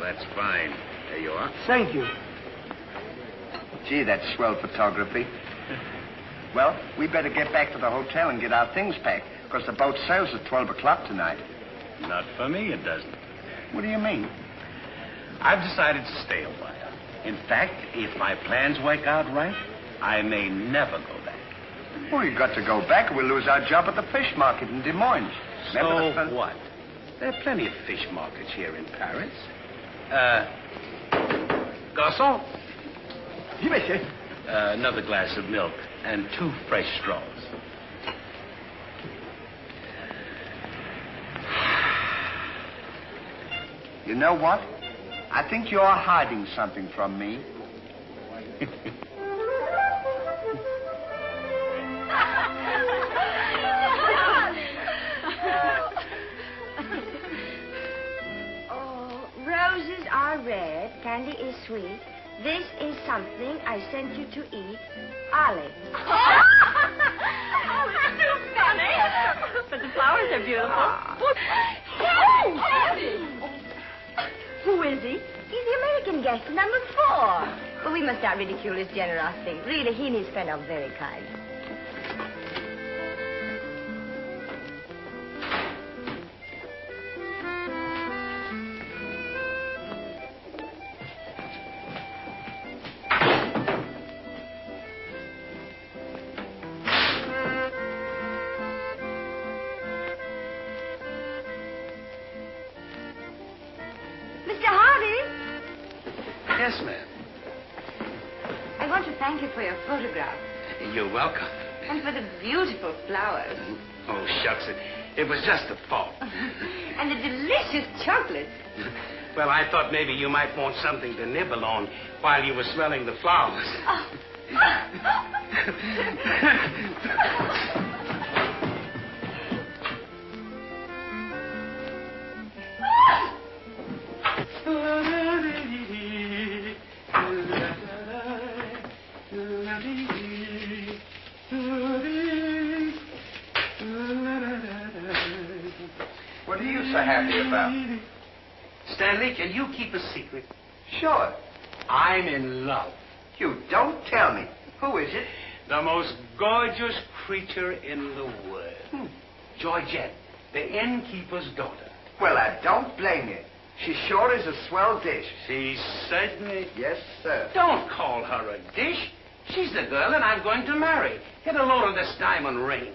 that's fine. There you are. Thank you. Gee, that's swell photography. Well, we better get back to the hotel and get our things packed, because the boat sails at 12 o'clock tonight. Not for me, it doesn't. What do you mean? I've decided to stay a while. In fact, if my plans work out right, I may never go back. Well, you've got to go back or we'll lose our job at the fish market in Des Moines. So what? There are plenty of fish markets here in Paris. Garçon? Oui, monsieur. Another glass of milk and 2 fresh straws. You know what? I think you're hiding something from me. Oh, roses are red, candy is sweet. This is something I sent you to eat. Ollie. Oh, it's too funny. But the flowers are beautiful. Who is he? He's the American guest, number 4. Well, we must not ridicule his generosity. Really, he and his friend are very kind. Yes, ma'am. I want to thank you for your photograph. You're welcome. And for the beautiful flowers. Oh, shucks. It was just a thought. And the delicious chocolates. Well, I thought maybe you might want something to nibble on while you were smelling the flowers. Oh. What are you so happy about? Stanley, can you keep a secret? Sure. I'm in love. You don't tell me. Who is it? The most gorgeous creature in the world. Georgette, the innkeeper's daughter. Well, I don't blame you. She sure is a swell dish. She certainly... Yes, sir. Don't call her a dish. She's the girl that I'm going to marry. Get a load of this diamond ring.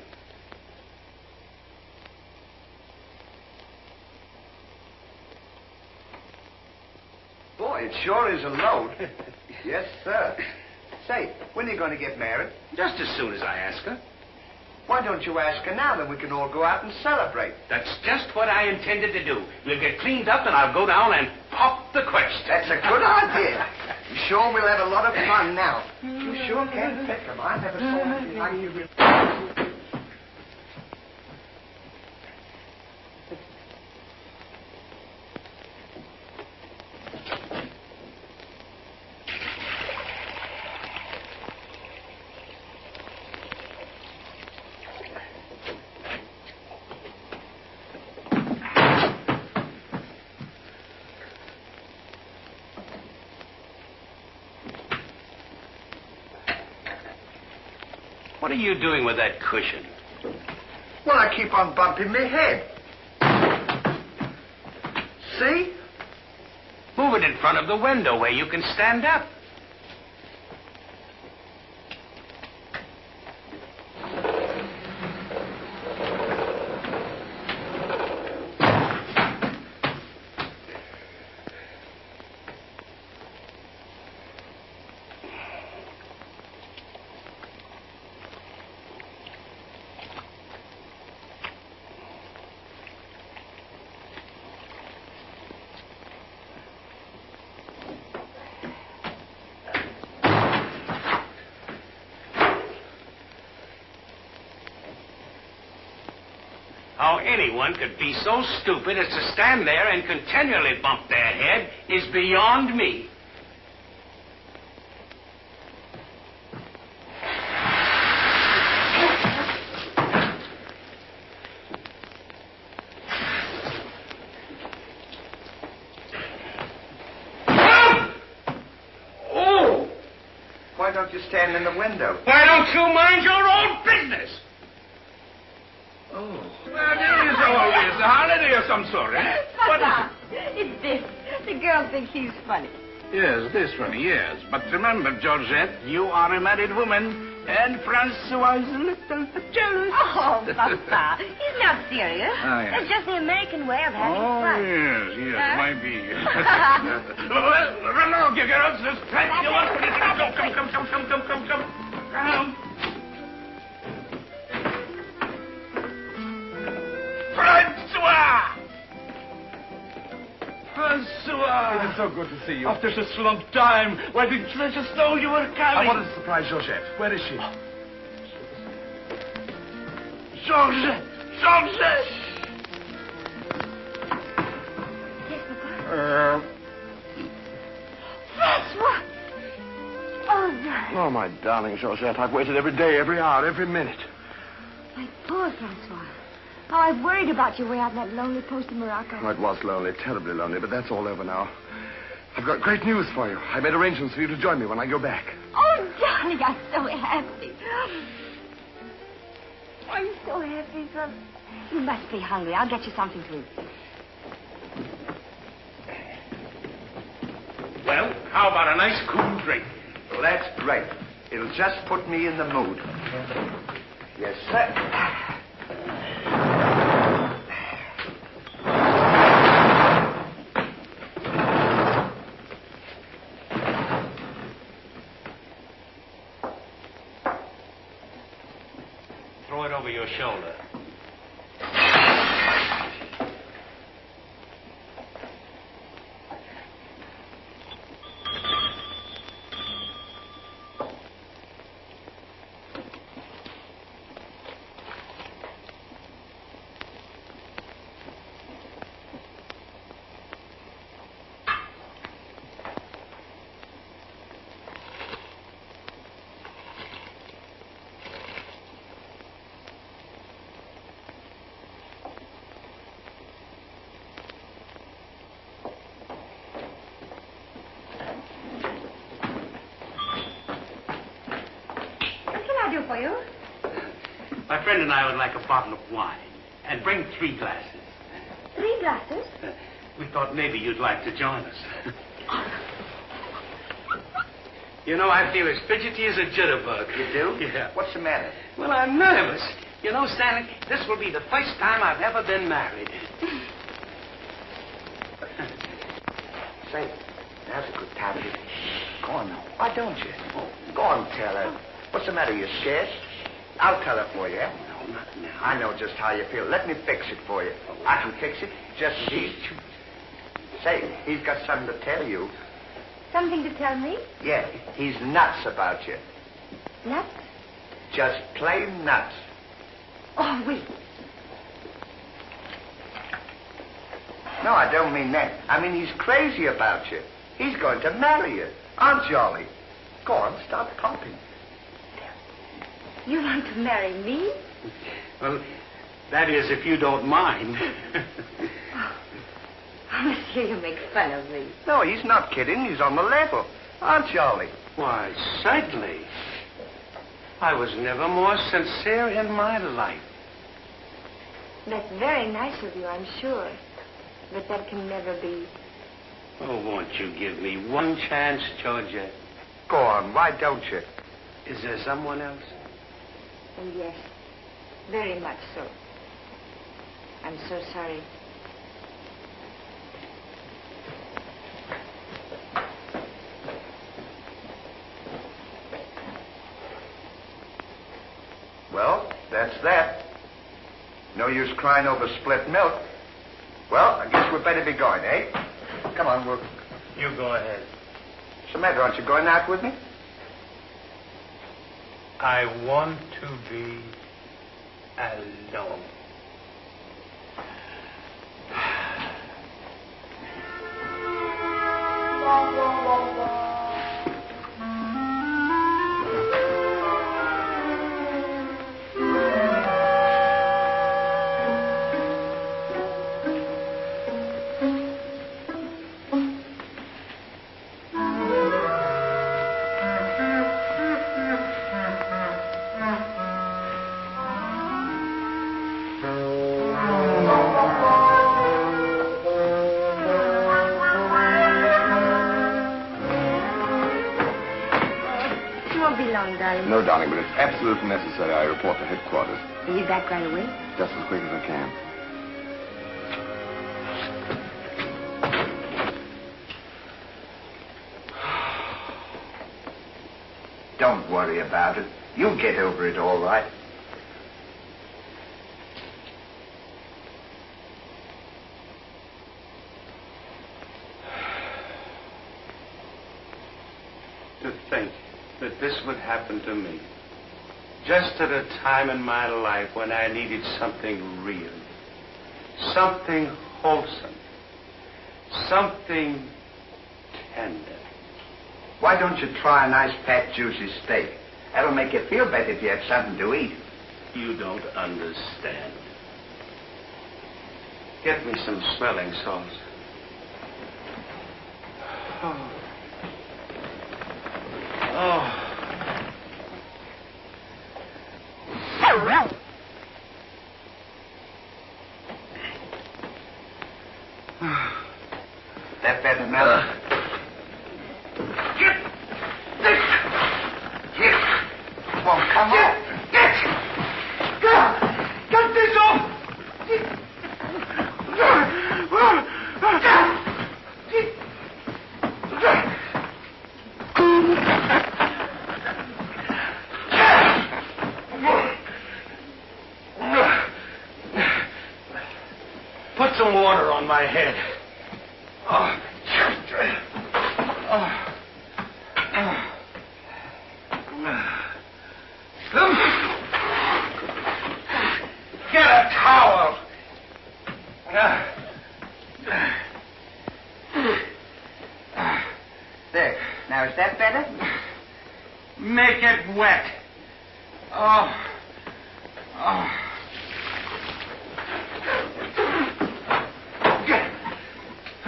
Boy, it sure is a load. Yes, sir. Say, when are you going to get married? Just as soon as I ask her. Why don't you ask her now, then we can all go out and celebrate? That's just what I intended to do. We'll get cleaned up and I'll go down and pop the question. That's a good idea. I'm sure we'll have a lot of fun now. You sure can pick 'em. I never saw anything like you. What are you doing with that cushion? Well, I keep on bumping my head. See? Move it in front of the window where you can stand up. How anyone could be so stupid as to stand there and continually bump their head is beyond me. why don't you stand in the window? Why don't you mind your own business? Oh. Well, it is always a holiday of some sort, eh? What is Papa, it's this. The girl thinks he's funny. it? Yes, this one, yes. But remember, Georgette, you are a married woman, and Francois is a little jealous. Oh, Papa, he's not serious. Oh, yes. It's just the American way of having Oh, fun. yes, Huh? might be. Well, run along, you girls. Come. Francois! Francois! It is so good to see you. After such a long time, why didn't you let us know you were coming? I wanted to surprise Georgette. Where is she? Georgette! Georgette! Yes, Papa. Francois! Oh, darling. Oh, my darling Georgette, I've waited every day, every hour, every minute. My poor Francois. Oh, I've worried about you way out in that lonely post in Morocco. Oh, it was lonely, terribly lonely, but that's all over now. I've got great news for you. I made arrangements for you to join me when I go back. Oh, darling, I'm so happy. I'm so happy, son. You must be hungry. I'll get you something to eat. Well, how about a nice cool drink? Well, that's great. It'll just put me in the mood. Yes, sir. Throw it over your shoulder. What can I do for you? My friend and I would like a bottle of wine. And bring 3 glasses. 3 glasses? We thought maybe you'd like to join us. You know, I feel as fidgety as a jitterbug. You do? Yeah. What's the matter? Well, I'm nervous. You know, Stanley, this will be the first time I've ever been married. Say, now's a good time to... Go on now. Why don't you? Go on, tell her. What's the matter? You scared? I'll tell her for you, eh? No, not now. I know just how you feel. Let me fix it for you. I can fix it. Just these two. Say, he's got something to tell you. Something to tell me? Yeah, he's nuts about you. Nuts? Just plain nuts. Oh, wait. No, I don't mean that. I mean he's crazy about you. He's going to marry you. Aren't you, Ollie? Go on, start pumping. You want to marry me? Well, that is, if you don't mind. Oh, monsieur, you make fun of me. No, he's not kidding. He's on the level. Aren't you, Ollie? Why, certainly. I was never more sincere in my life. That's very nice of you, I'm sure. But that can never be. Oh, won't you give me one chance, Georgia? Go on, why don't you? Is there someone else? And yes, very much so. I'm so sorry. Well, that's that. No use crying over spilt milk. Well, I guess we'd better be going, eh? Come on, we'll... You go ahead. What's the matter? Aren't you going out with me? I want to be alone. darling? No, darling, but it's absolutely necessary I report to headquarters. Are you back right away? Just as quick as I can. Don't worry about it. You'll get over it all right. To think that this would happen to me. Just at a time in my life when I needed something real. Something wholesome. Something tender. Why don't you try a nice fat juicy steak? That'll make you feel better if you have something to eat. You don't understand. Get me some smelling salts. Oh. Oh. That better now? Get this! Here. Won't come off. Get this off! Put some water on my head. Oh. Get a towel. There. Now, is that better? Make it wet. Oh. Oh.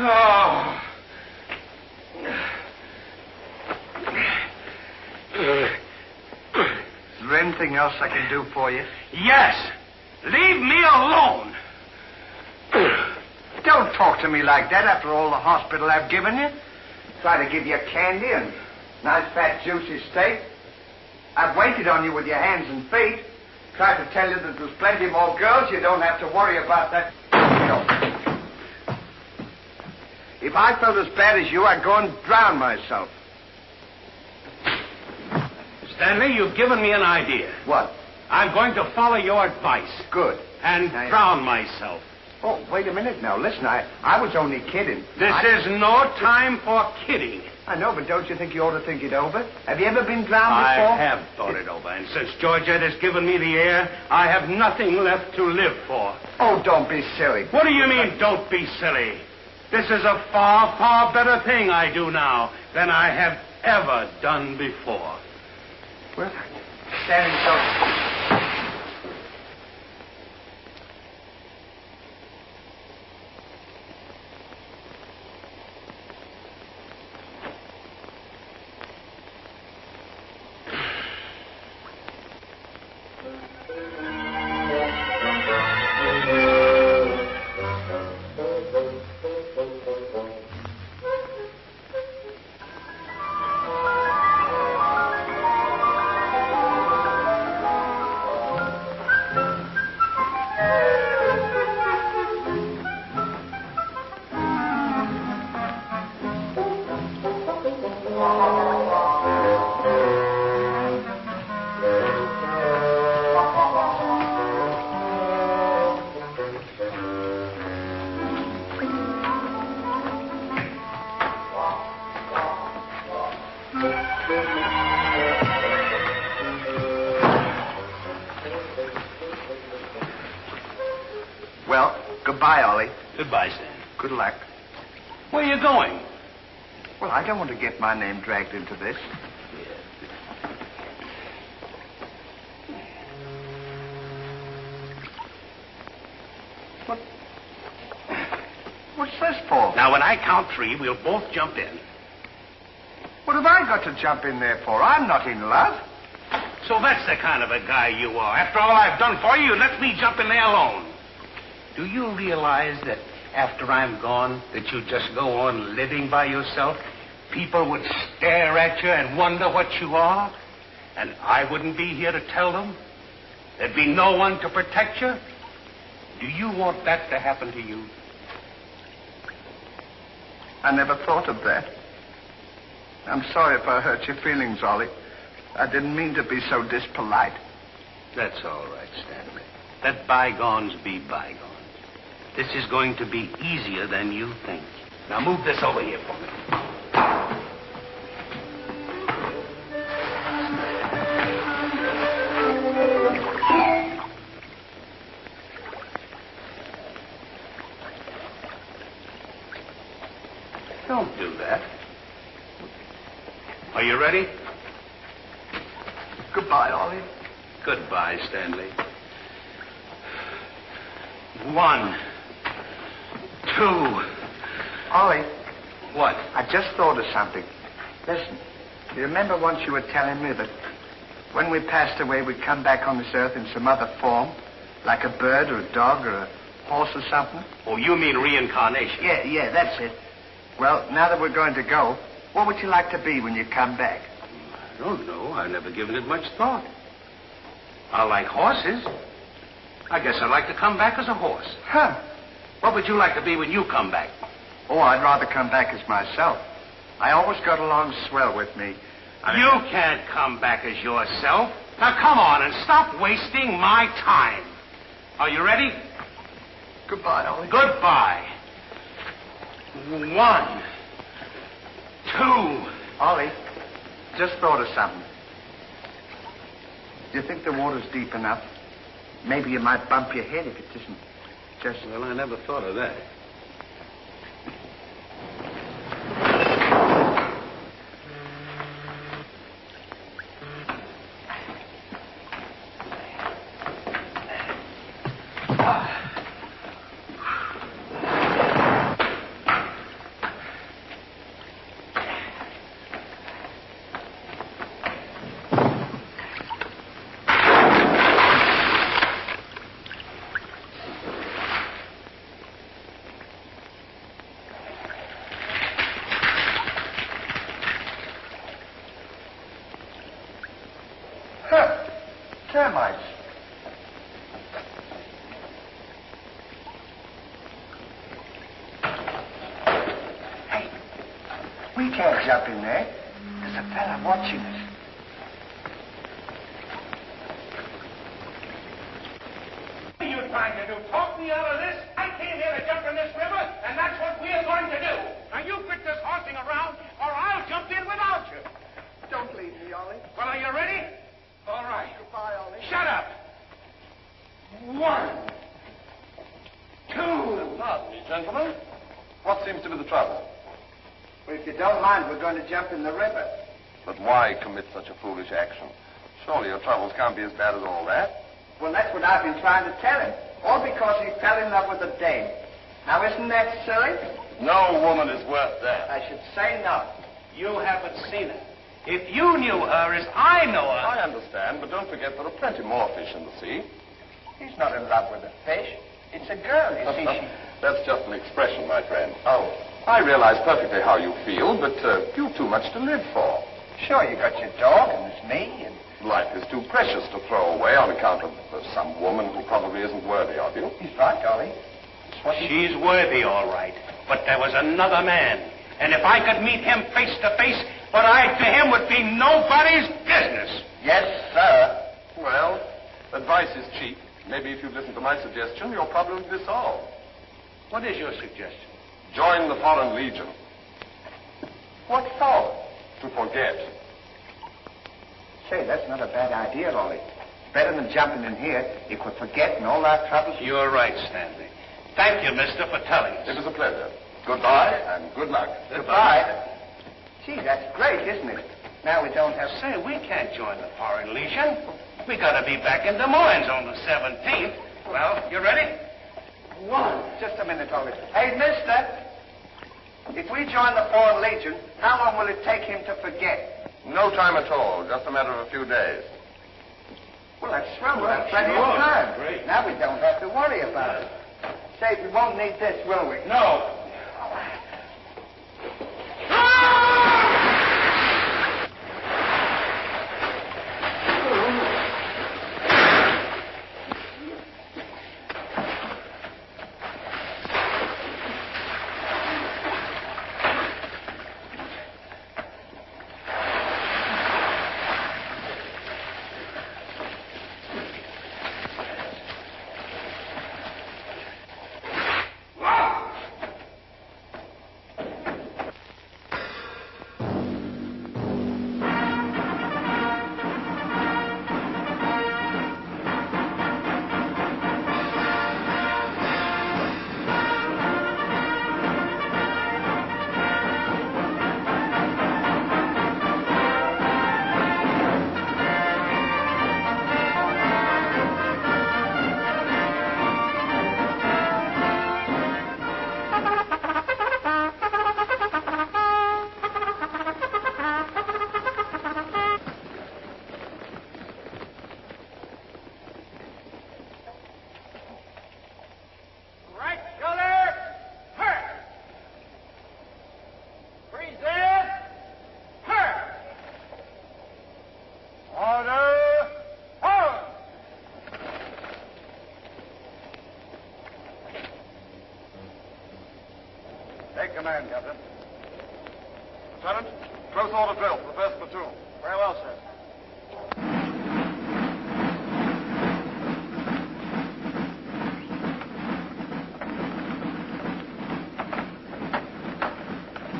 Oh. Is there anything else I can do for you? Yes. Leave me alone. Don't talk to me like that after all the hospital I've given you. Try to give you candy and nice fat juicy steak. I've waited on you with your hands and feet. Tried to tell you that there's plenty more girls. You don't have to worry about that. No. If I felt as bad as you, I'd go and drown myself. Stanley, you've given me an idea. What? I'm going to follow your advice. Good. And drown myself. Oh, wait a minute now. Listen, I was only kidding. This is no time for kidding. I know, but don't you think you ought to think it over? Have you ever been drowned before? I have thought it over, and since Georgette has given me the air, I have nothing left to live for. Oh, don't be silly. What do you mean, don't be silly? This is a far, far better thing I do now than I have ever done before. Well, standing so... Well, goodbye, Ollie. Goodbye, Stan. Good luck. Where are you going? Well, I don't want to get my name dragged into this. What's this for? Now, when I count three, we'll both jump in. What have I got to jump in there for? I'm not in love. So that's the kind of a guy you are. After all I've done for you, let me jump in there alone. Do you realize that after I'm gone, that you just go on living by yourself? People would stare at you and wonder what you are. And I wouldn't be here to tell them? There'd be no one to protect you? Do you want that to happen to you? I never thought of that. I'm sorry if I hurt your feelings, Ollie. I didn't mean to be so dispolite. That's all right, Stanley. Let bygones be bygones. This is going to be easier than you think. Now move this over here for me. Don't do that. Are you ready? Goodbye, Ollie. Goodbye, Stanley. 1, 2. Ollie, What? I just thought of something. Listen, you remember once you were telling me that when we passed away, we'd come back on this earth in some other form? Like a bird or a dog or a horse or something? Oh, you mean reincarnation? Yeah, that's it. Well, now that we're going to go, what would you like to be when you come back? I don't know. I've never given it much thought. I like horses. I guess I'd like to come back as a horse. Huh. What would you like to be when you come back? Oh, I'd rather come back as myself. I always got along swell with me. You can't come back as yourself. Now, come on and stop wasting my time. Are you ready? Goodbye, Ollie. Goodbye. 1, 2. Ollie, just thought of something. Do you think the water's deep enough? Maybe you might bump your head if it isn't just... Well, I never thought of that. Termites. Hey, we can't jump in there. There's a fella watching us. What are you trying to do? Talk me out of this? I came here to jump in this river, and that's what we're going to do. Now, you quit this horsing around, or I'll jump in without you. Don't leave me, Ollie. Well, are you ready? All right. Goodbye, Ollie. Shut up. 1, 2. Now, gentlemen, what seems to be the trouble? Well, if you don't mind, we're going to jump in the river. But why commit such a foolish action? Surely your troubles can't be as bad as all that. Well, that's what I've been trying to tell him. All because he fell in love with a dame. Now, isn't that silly? No woman is worth that. I should say not. You haven't seen her. If you knew her as I know her... I understand, but don't forget there are plenty more fish in the sea. He's not in love with a fish. It's a girl, you see. That's just an expression, my friend. Oh, I realize perfectly how you feel, but you've too much to live for. sure, you got your dog, and there's me, and... Life is too precious to throw away on account of some woman who probably isn't worthy of you. He's right, Ollie. She's worthy, all right. But there was another man. And if I could meet him face to face, what I to him would be nobody's business. Yes, sir. Well, advice is cheap. Maybe if you'd listen to my suggestion, your problem would be solved. What is your suggestion? Join the Foreign Legion. What for? To forget. Say, that's not a bad idea, Ollie. Better than jumping in here if we're forgetting all our troubles. You're right, Stanley. Thank you, mister, for telling us. It was a pleasure. Goodbye and good luck. Goodbye. Gee, that's great, isn't it? Now we don't have... Say, we can't join the Foreign Legion. We gotta be back in Des Moines on the 17th. Well, you ready? Just a minute, Ollie. Hey, mister. If we join the Foreign Legion, how long will it take him to forget? No time at all. Just a matter of a few days. Well, that's swell. We'll have plenty of time. Great. Now we don't have to worry about it. Say, we won't need this, will we? No. in command, Captain. Lieutenant, close order drill for the first platoon. Very well, sir.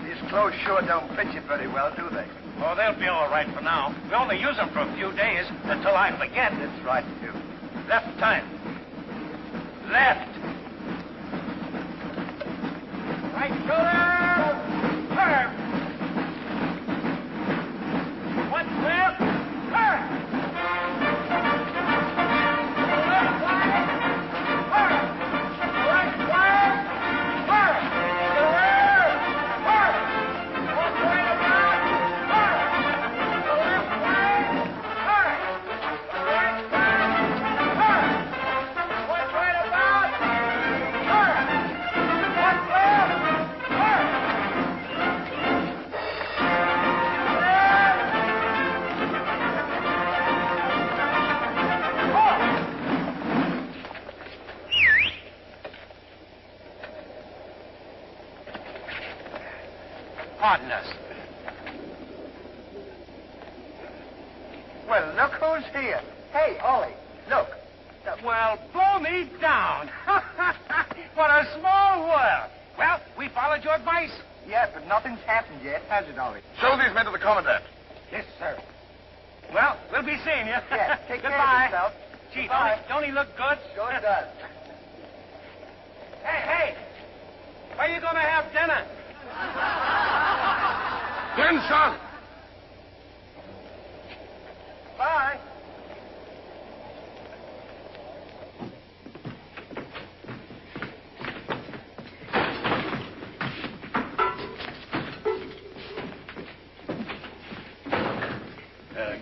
These clothes sure don't fit you very well, do they? Oh, they'll be all right for now. We only use them for a few days until I forget. That's right, you. Left time. Left. Right shoulder. Turn. One left. Turn. Left side. Turn. Right side. Turn. The rear. Turn. One right about. Turn. The left side. Turn. The right side. Turn. One right about. Turn. One left. Turn. Pardon us. Well, look who's here. Hey, Ollie, look. Well, blow me down. What a small world. Well, we followed your advice. Yeah, but nothing's happened yet, has it, Ollie? Show these men to the commandant. Yes, sir. Well, we'll be seeing you. Yeah, take care Goodbye. of yourself. Gee, Goodbye. don't he look good? Sure does. Hey, where you going to have dinner? Benson! Bye.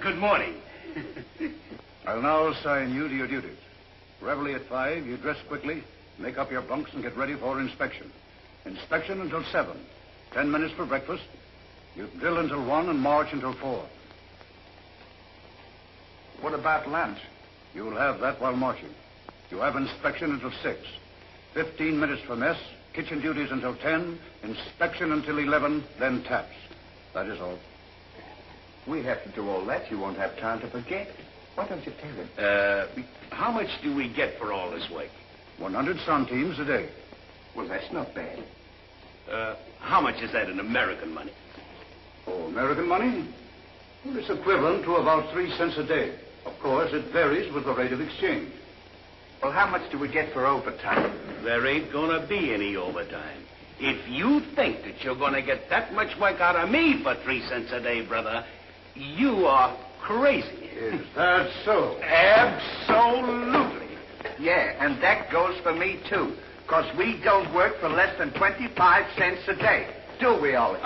Good morning. I'll now assign you to your duties. Reveille at 5, you dress quickly, make up your bunks, and get ready for inspection. Inspection until 7. 10 minutes for breakfast. You drill until 1 and march until 4. What about lunch? You'll have that while marching. You have inspection until 6. 15 minutes for mess, kitchen duties until 10, inspection until 11, then taps. That is all. We have to do all that. You won't have time to forget. Why don't you tell him? How much do we get for all this work? 100 centimes a day. Well, that's not bad. How much is that in American money? Oh, American money? Well, it's equivalent to about 3 cents a day. Of course, it varies with the rate of exchange. Well, how much do we get for overtime? There ain't gonna be any overtime. If you think that you're gonna get that much work out of me for 3 cents a day, brother, you are crazy. Is that so? Absolutely. Yeah, and that goes for me, too. Because we don't work for less than 25 cents a day. Do we, Ollie?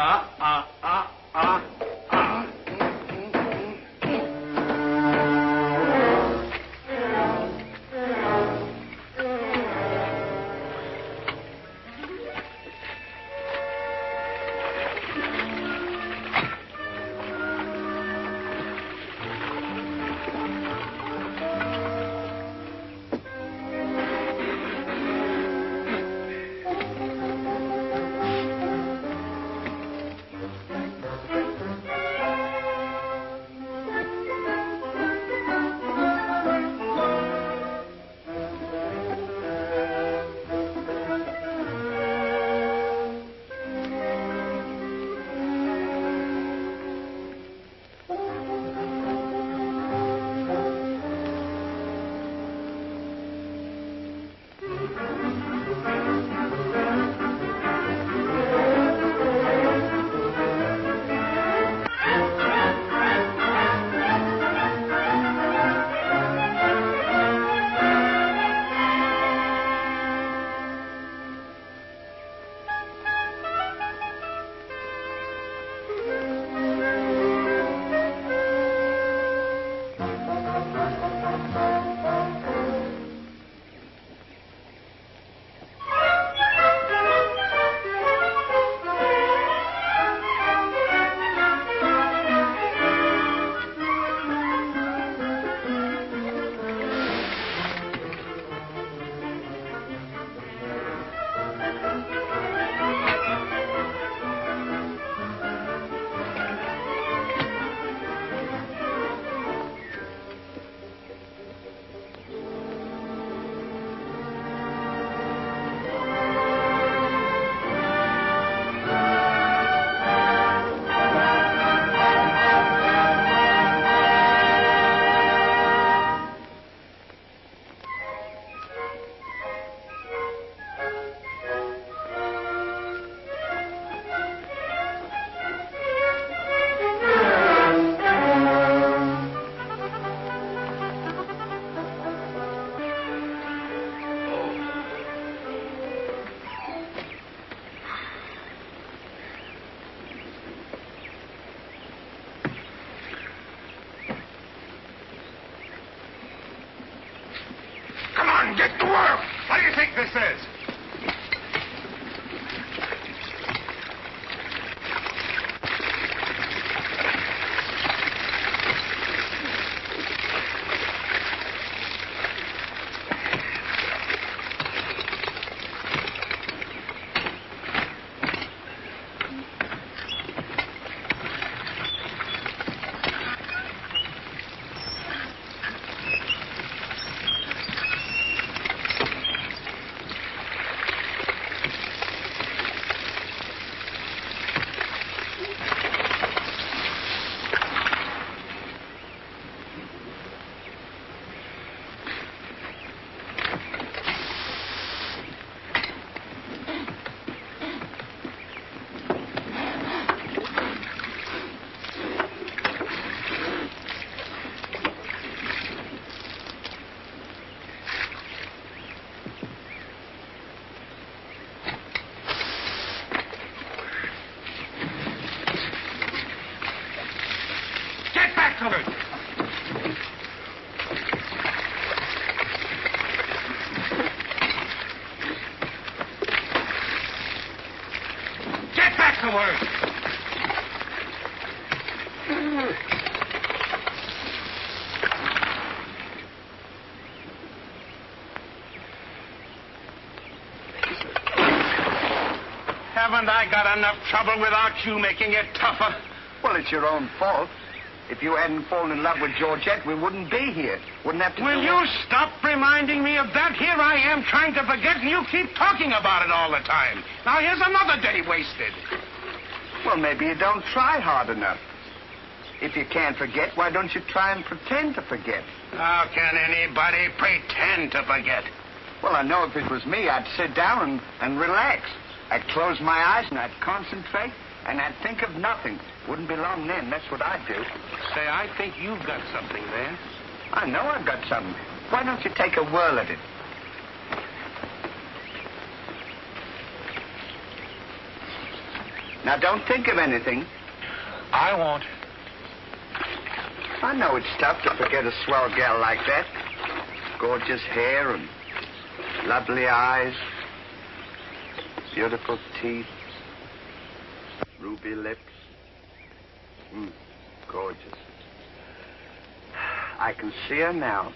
to work. Get back to work. Haven't I got enough trouble without you making it tougher? Well, it's your own fault. If you hadn't fallen in love with Georgette, we wouldn't be here. Wouldn't have to... Will you stop reminding me of that? Here I am trying to forget, and you keep talking about it all the time. Now, here's another day wasted. Well, maybe you don't try hard enough. If you can't forget, why don't you try and pretend to forget? How can anybody pretend to forget? Well, I know if it was me, I'd sit down and relax. I'd close my eyes and I'd concentrate, and I'd think of nothing. Wouldn't be long then. That's what I'd do. Say, I think you've got something there. I know I've got something. Why don't you take a whirl at it? Now, don't think of anything. I won't. I know it's tough to forget a swell gal like that. Gorgeous hair and lovely eyes, beautiful teeth, ruby lips. Gorgeous. I can see her now.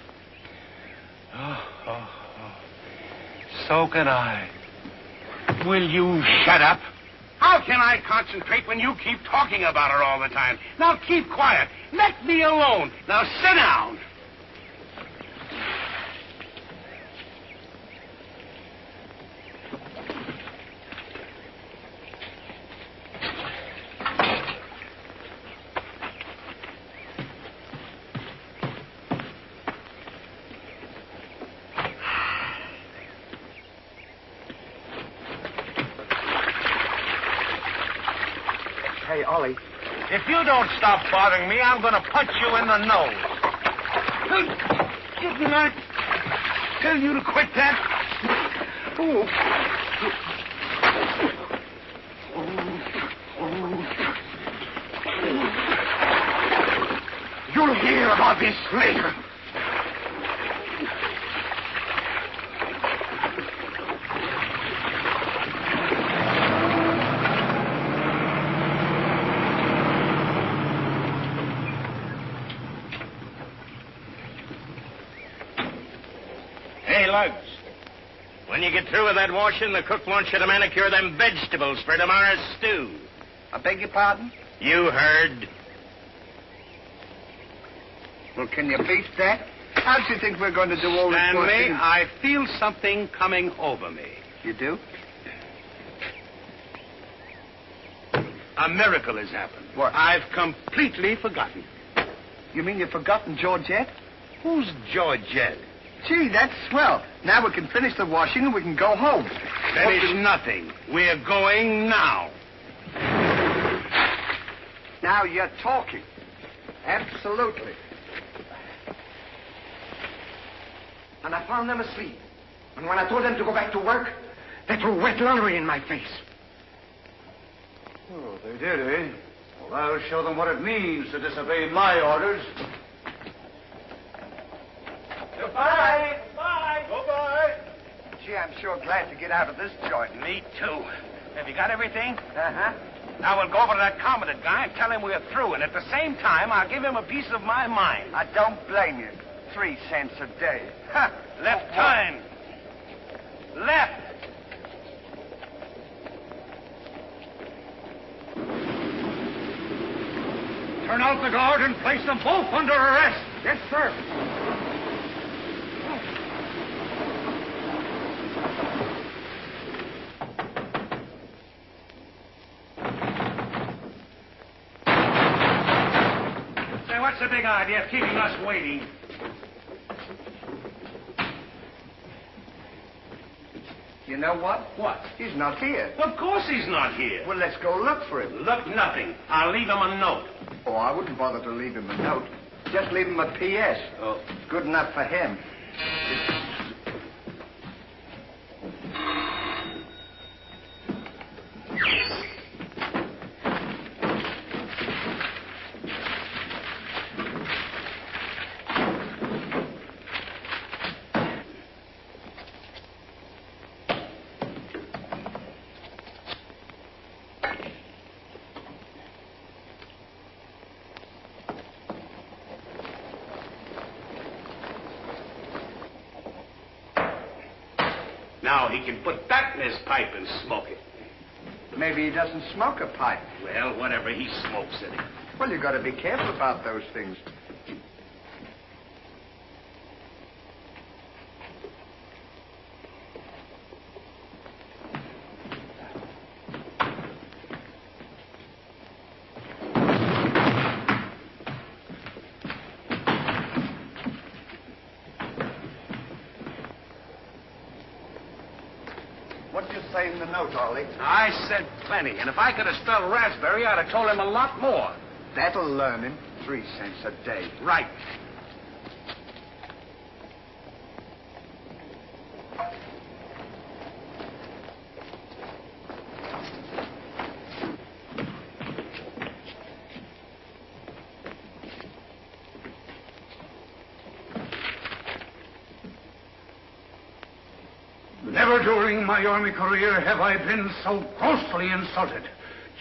Oh. So can I. Will you shut up? How can I concentrate when you keep talking about her all the time? Now keep quiet. Let me alone. Now sit down. Hey, Ollie. If you don't stop bothering me, I'm going to punch you in the nose. Didn't I tell you to quit that? You'll hear about this later. When you get through with that washing, the cook wants you to manicure them vegetables for tomorrow's stew. I beg your pardon? You heard. Well, can you beat that? How do you think we're going to do all this Stanley, washing? I feel something coming over me. You do? A miracle has happened. What? I've completely forgotten. You mean you've forgotten Georgette? Who's Georgette? Gee, that's swell. Now we can finish the washing and we can go home. Finish nothing. We're going now. Now you're talking. Absolutely. And I found them asleep. And when I told them to go back to work, they threw wet laundry in my face. Oh, they did, eh? Well, I'll show them what it means to disobey my orders. Goodbye. Bye. Goodbye. Gee, I'm sure glad to get out of this joint. Me too. Have you got everything? Uh-huh. Now we'll go over to that Commandant guy and tell him we're through, and at the same time, I'll give him a piece of my mind. I don't blame you. 3 cents a day. Ha! Left turn. Left. Turn out the guard and place them both under arrest. Yes, sir. Say, what's the big idea of keeping us waiting? You know what? What? He's not here. Of course he's not here. Well, let's go look for him. Look, nothing. I'll leave him a note. Oh, I wouldn't bother to leave him a note. Just leave him a P.S. Oh. Good enough for him. Now he can put that in his pipe and smoke it. Maybe he doesn't smoke a pipe. Well, whatever he smokes it. Well, you got to be careful about those things. What did you say in the note, Ollie? I said plenty, and if I could have spelled raspberry, I'd have told him a lot more. That'll learn him. 3 cents a day. Right. Never during my army career have I been so grossly insulted.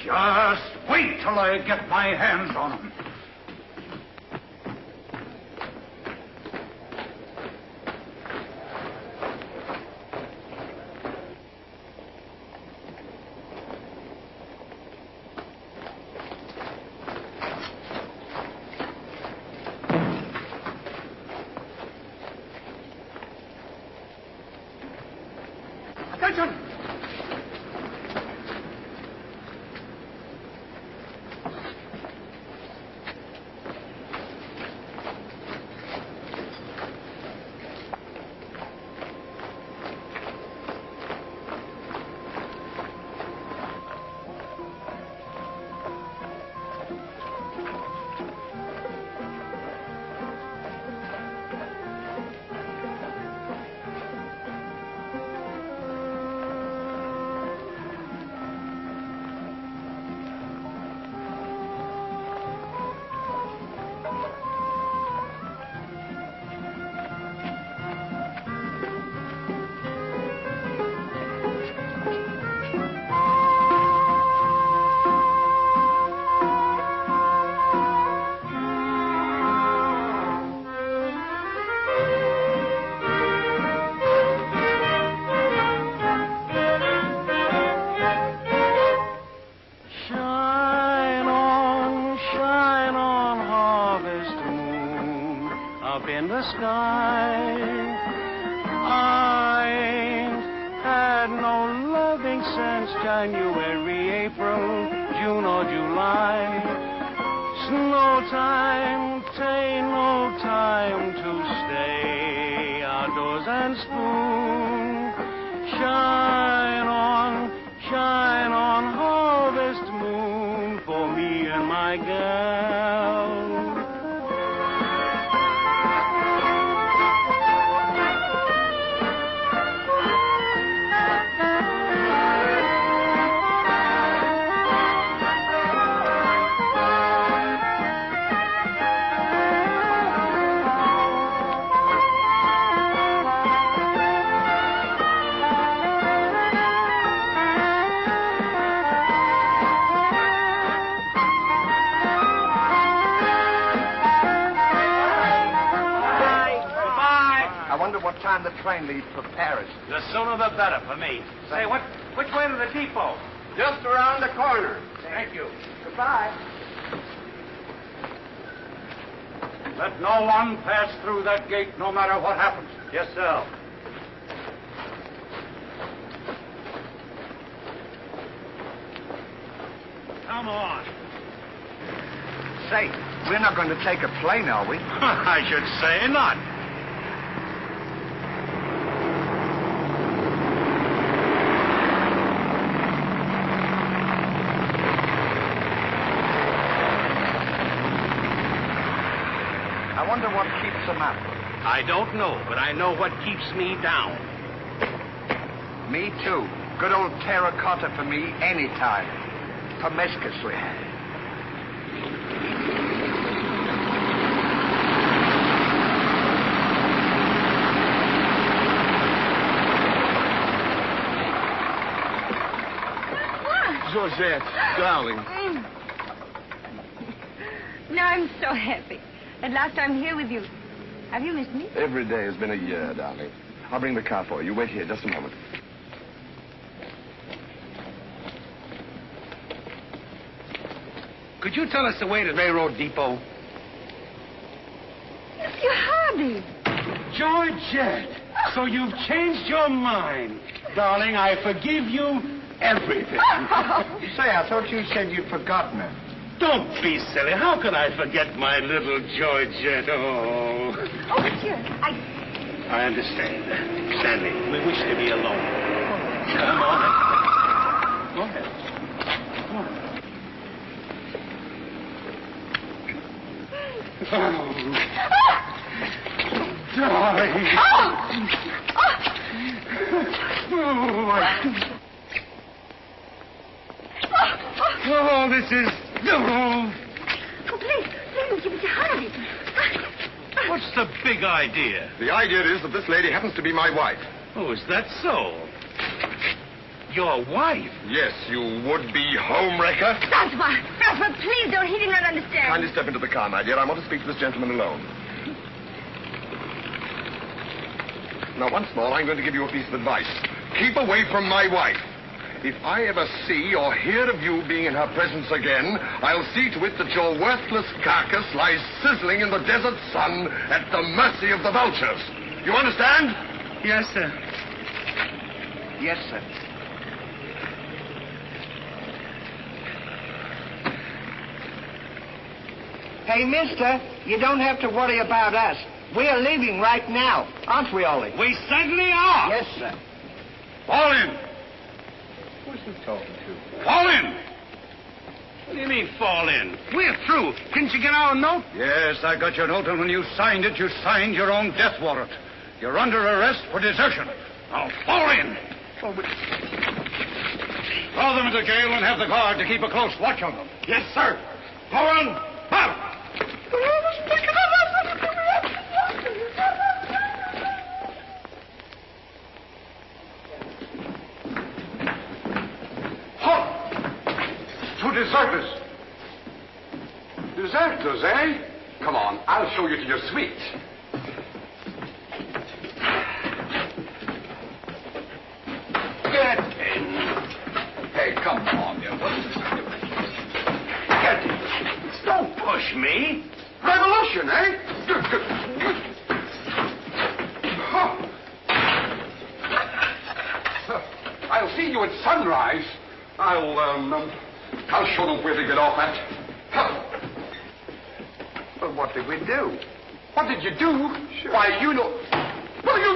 Just wait till I get my hands on him. Attention! In the sky, I ain't had no loving since January, April, June or July. It's no time, tain't no time to stay outdoors and spoon. Shine on, harvest moon for me and my gal. I wonder what time the train leaves for Paris. The sooner the better for me. Say, which way to the depot? Just around the corner. Thank you. Goodbye. Let no one pass through that gate, no matter what happens. Yes, sir. Come on. Say, we're not going to take a plane, are we? I should say not. I wonder what keeps them up. I don't know, but I know what keeps me down. Me too. Good old terracotta for me anytime. Promiscuously. Georgette, darling. Now I'm so happy. At last I'm here with you. Have you missed me? Every day has been a year, darling. I'll bring the car for you. Wait here just a moment. Could you tell us the way to the railroad depot? Mr. Hardy. Georgette, so you've changed your mind. Darling, I forgive you everything. Say, I thought you said you'd forgotten her. Don't be silly. How could I forget my little Georgette? Oh. Oh, monsieur, I understand. Sandy, we wish to be alone. Come on. Go ahead. Go on. Oh, darling. Oh, this is... Oh, please, Mr. Hardy. What's the big idea? The idea is that this lady happens to be my wife. Oh, is that so? Your wife? Yes, you would-be homewrecker. Francois, please don't. He did not understand. Kindly step into the car, my dear. I want to speak to this gentleman alone. Now, once more, I'm going to give you a piece of advice. Keep away from my wife. If I ever see or hear of you being in her presence again, I'll see to it that your worthless carcass lies sizzling in the desert sun at the mercy of the vultures. You understand? Yes, sir. Yes, sir. Hey, mister, you don't have to worry about us. We're leaving right now. Aren't we, Ollie? We certainly are. Yes, sir. Fall in. Who's he talking to? Fall in. What do you mean, fall in? We're through. Didn't you get our note? Yes, I got your note, and when you signed it, you signed your own death warrant. You're under arrest for desertion. Now, fall in. Throw them into jail and have the guard to keep a close watch on them. Yes, sir. Go on. Out. Two deserters. Deserters, eh? Come on, I'll show you to your suite. Get in. Hey, come on, you. Get in. Don't push me. Revolution, eh? I'll see you at sunrise. I'll show them where to get off at. Well, what did we do? What did you do? Sure. Why, you know... What are you...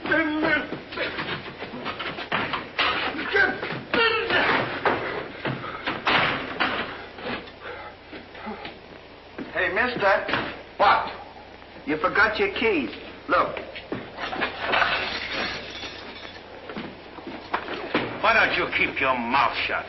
Get in there. Get in there. Hey, mister. What? You forgot your keys. Look. Why don't you keep your mouth shut?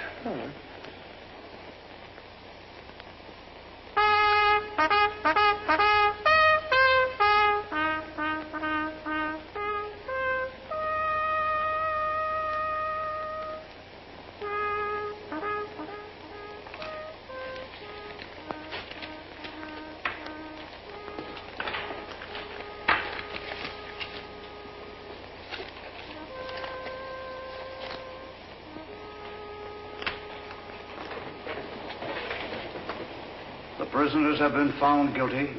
The prisoners have been found guilty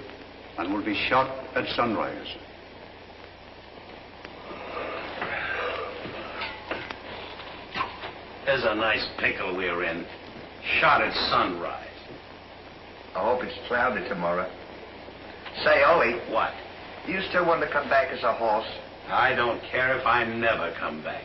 and will be shot at sunrise. There's a nice pickle we're in. Shot at sunrise. I hope it's cloudy tomorrow. Say, Ollie, What? do you still want to come back as a horse? I don't care if I never come back.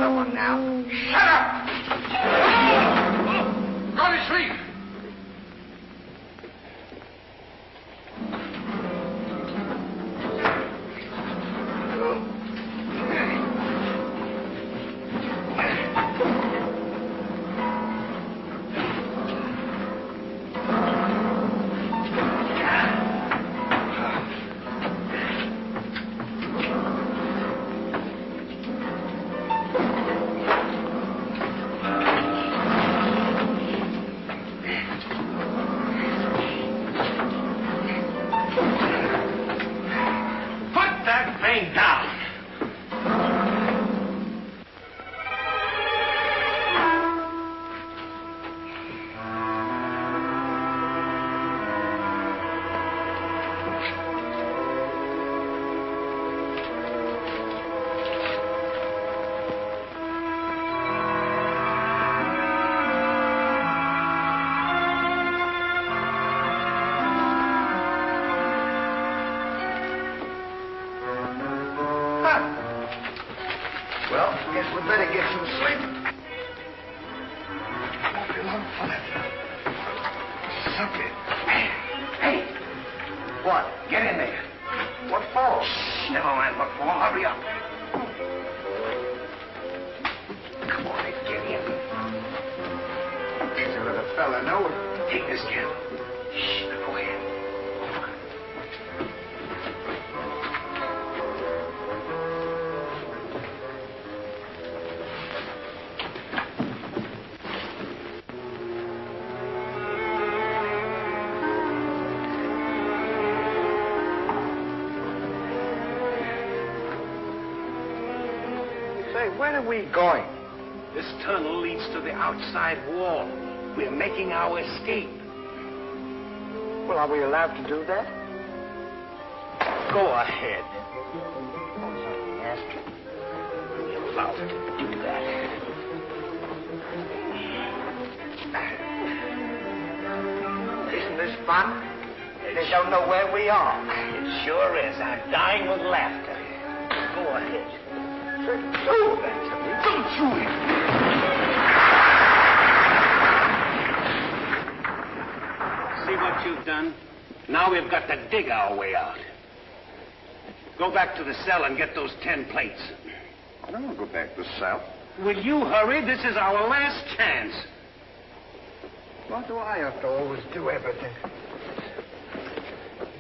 another one now. Shut up! Go to sleep! Well, guess we'd better get some sleep. Won't be long for that. Suck it. Hey! What? Get in there. What for? Shh, never mind what for. Hurry up. Come on, get in. So let a fella know. Take this candle. Shh, now go ahead. Where are we going? This tunnel leads to the outside wall. We're making our escape. Well, are we allowed to do that? Go ahead. Yes. We're allowed to do that. Isn't this fun? They don't know where we are. It sure is. I'm dying with laughter. Go ahead. Do that to me. Don't you hit me. See what you've done? Now we've got to dig our way out. Go back to the cell and get those 10 plates. I don't want to go back to the cell. Will you hurry? This is our last chance. Why do I have to always do everything?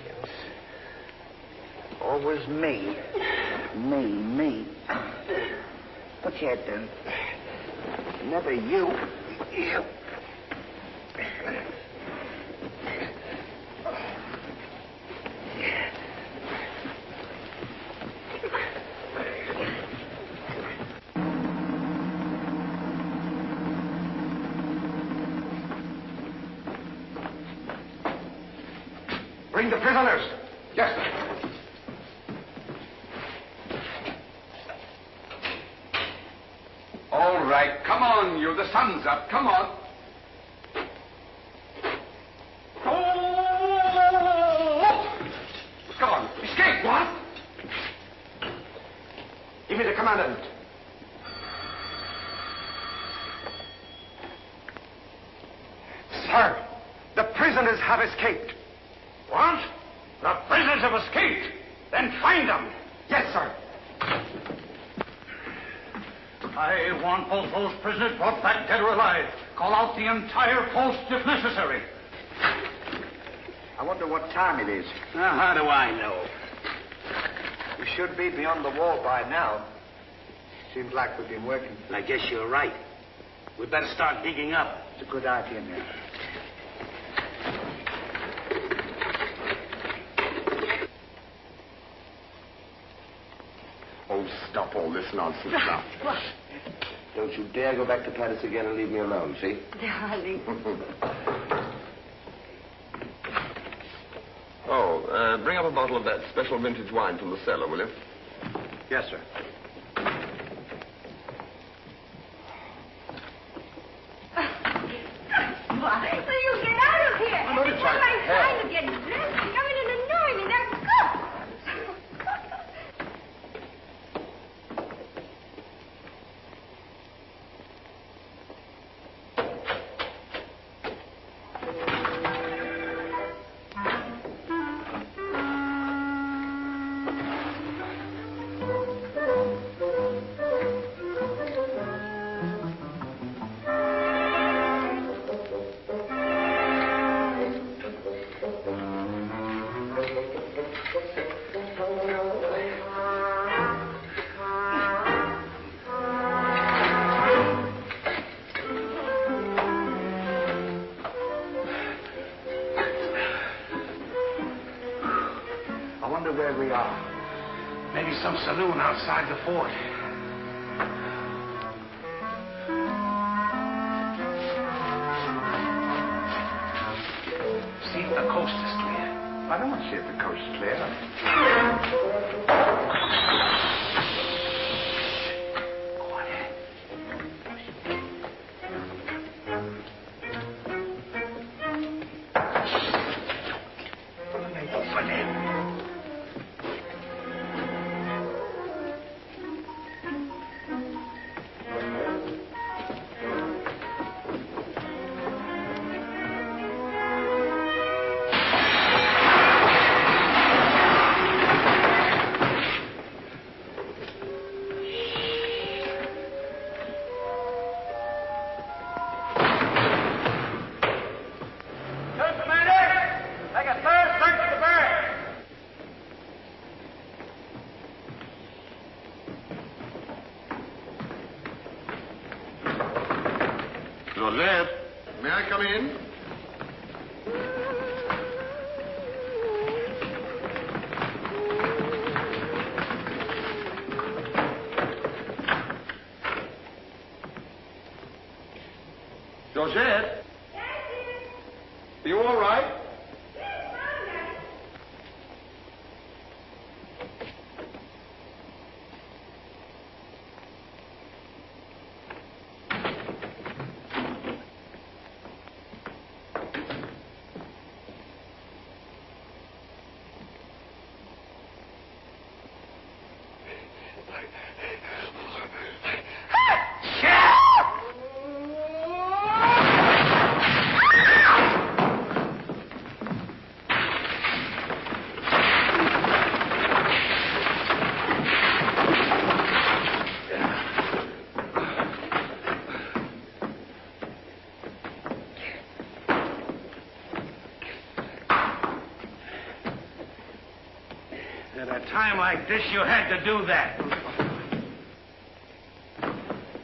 Yes. Always me. Me. Put your head down. Never you. You. Bring the prisoners. Yes, sir. All right, come on, you. The sun's up. Come on. Oh! Come on. Escape, what? Give me the commandant. Sir, the prisoners have escaped. What? The prisoners have escaped. Then find them. Yes, sir. I want both those prisoners brought back dead or alive. Call out the entire post if necessary. I wonder what time it is. Now, how do I know? We should be beyond the wall by now. Seems like we've been working. I guess you're right. We'd better start digging up. It's a good idea, man. Oh, stop all this nonsense now. What? Don't you dare go back to Paris again and leave me alone, see? Darling. Bring up a bottle of that special vintage wine from the cellar, will you? Yes, sir. Why? Will you get out of here? I'm only It's trying not my to help. time to get dressed. You come in and annoy me. That's good. wonder where we are. Maybe some saloon outside the fort. See if the coast is clear. I don't want to see if the coast is clear. Joseph, may I come in? Joseph? Are you all right? At a time like this, you had to do that.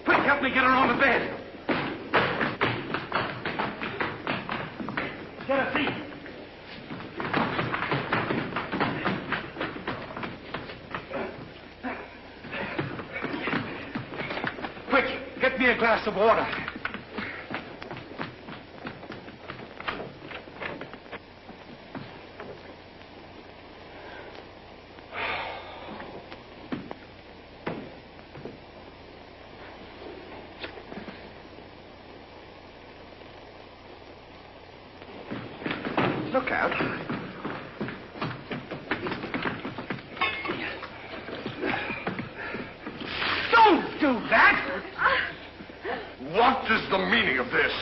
Quick, help me get her on the bed. Get a seat. Quick, get me a glass of water. Look out. Don't do that! What is the meaning of this?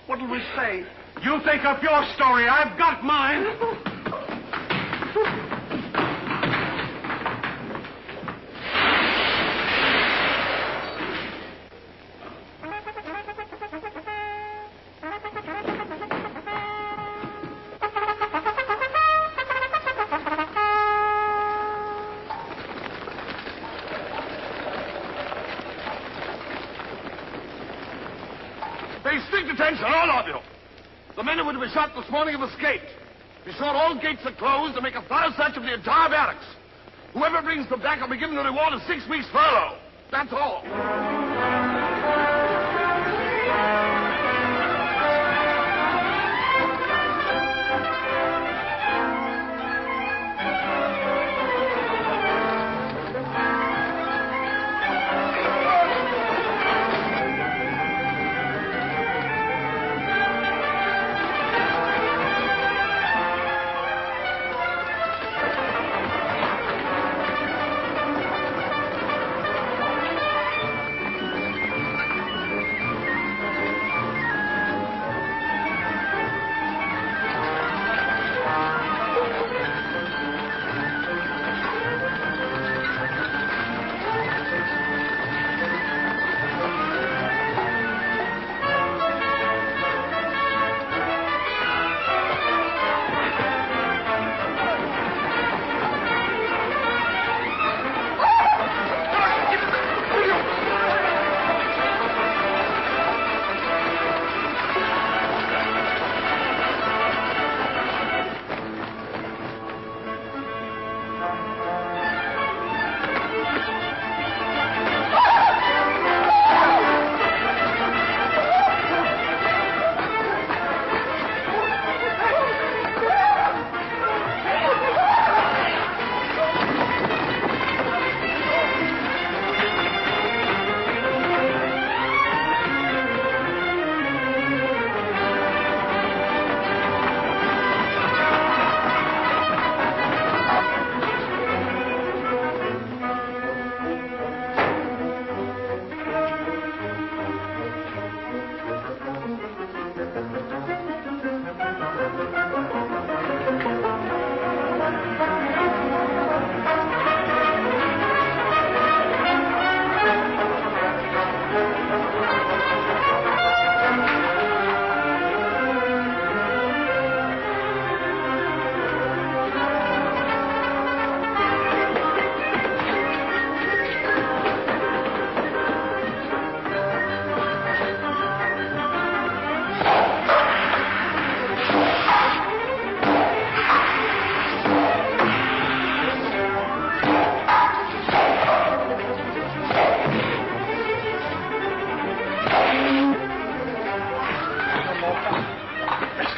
What'll we say? You think up your story. I've got mine. Pay strict attention, all of you. The men who were to be shot this morning have escaped. Be sure all gates are closed and make a thorough search of the entire barracks. Whoever brings them back will be given the reward of 6 weeks' furlough. That's all.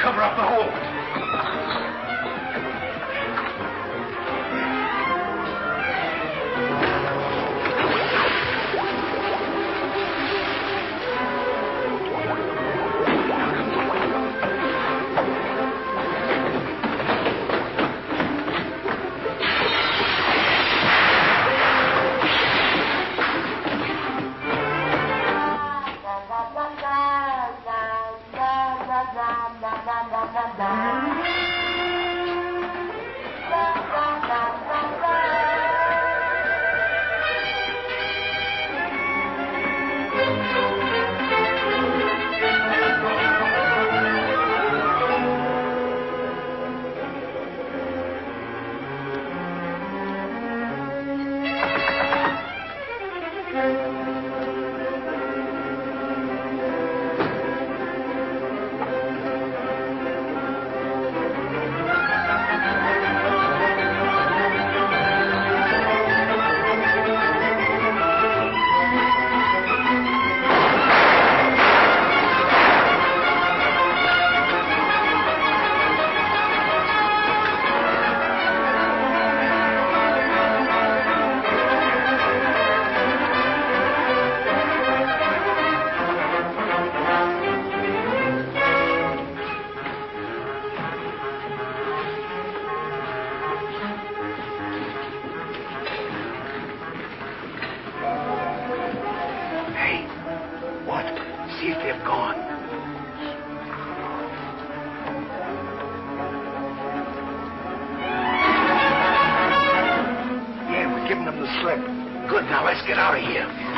cover up the hole. Good, now let's get out of here.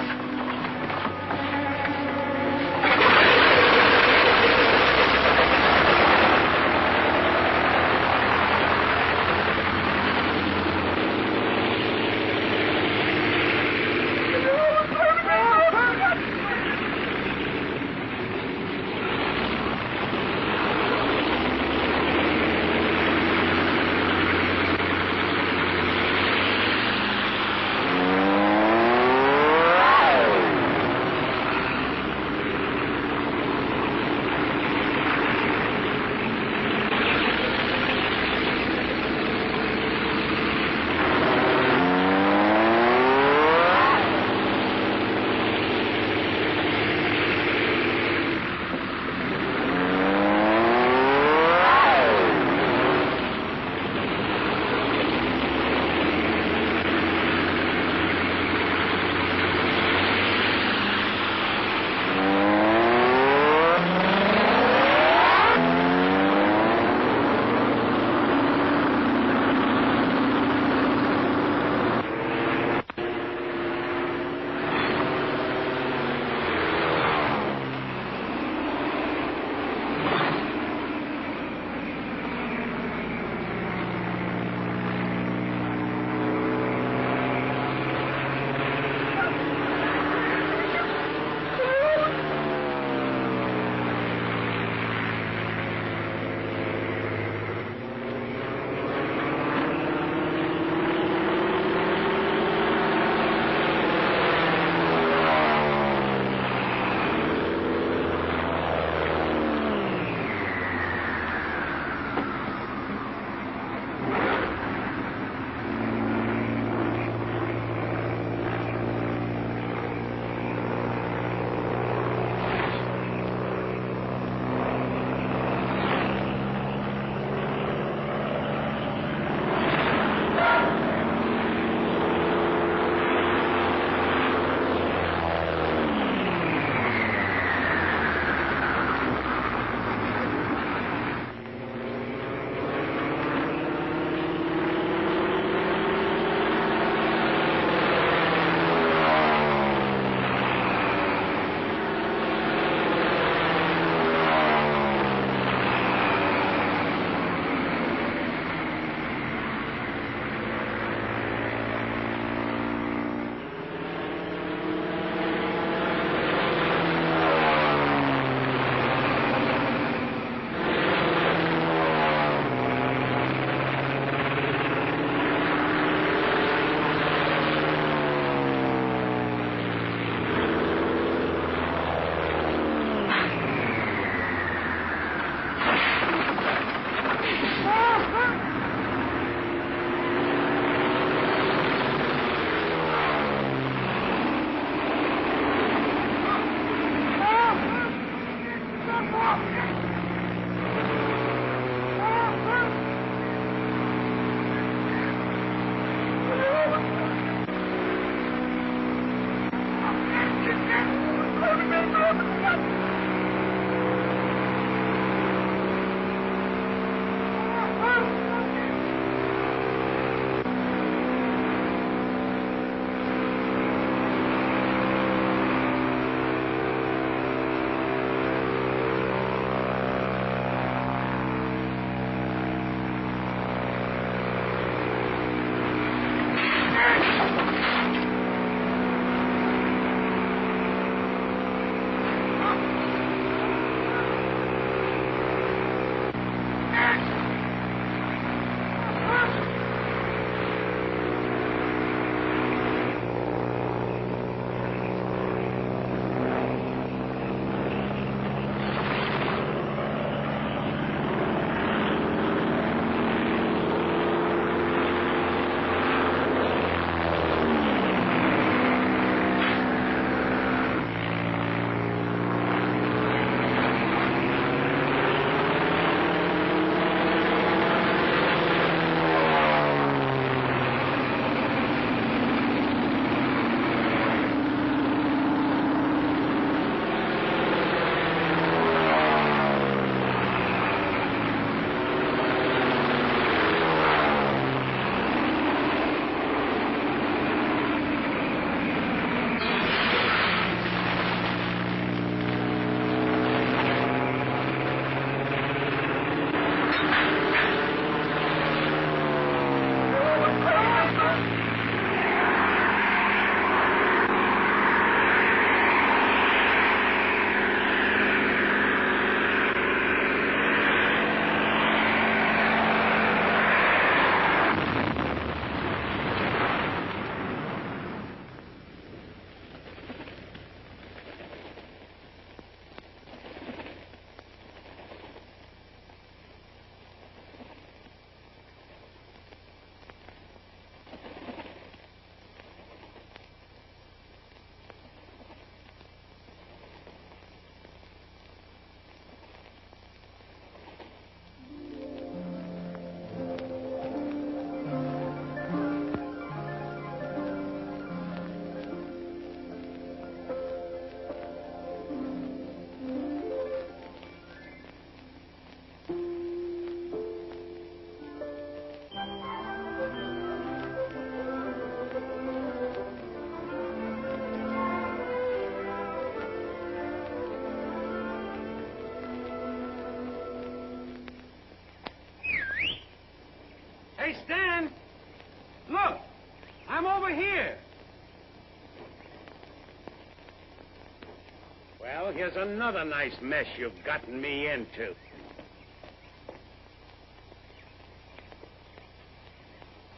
here's another nice mess you've gotten me into.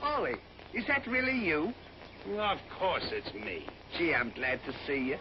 Ollie, is that really you? Of course it's me. Gee, I'm glad to see you.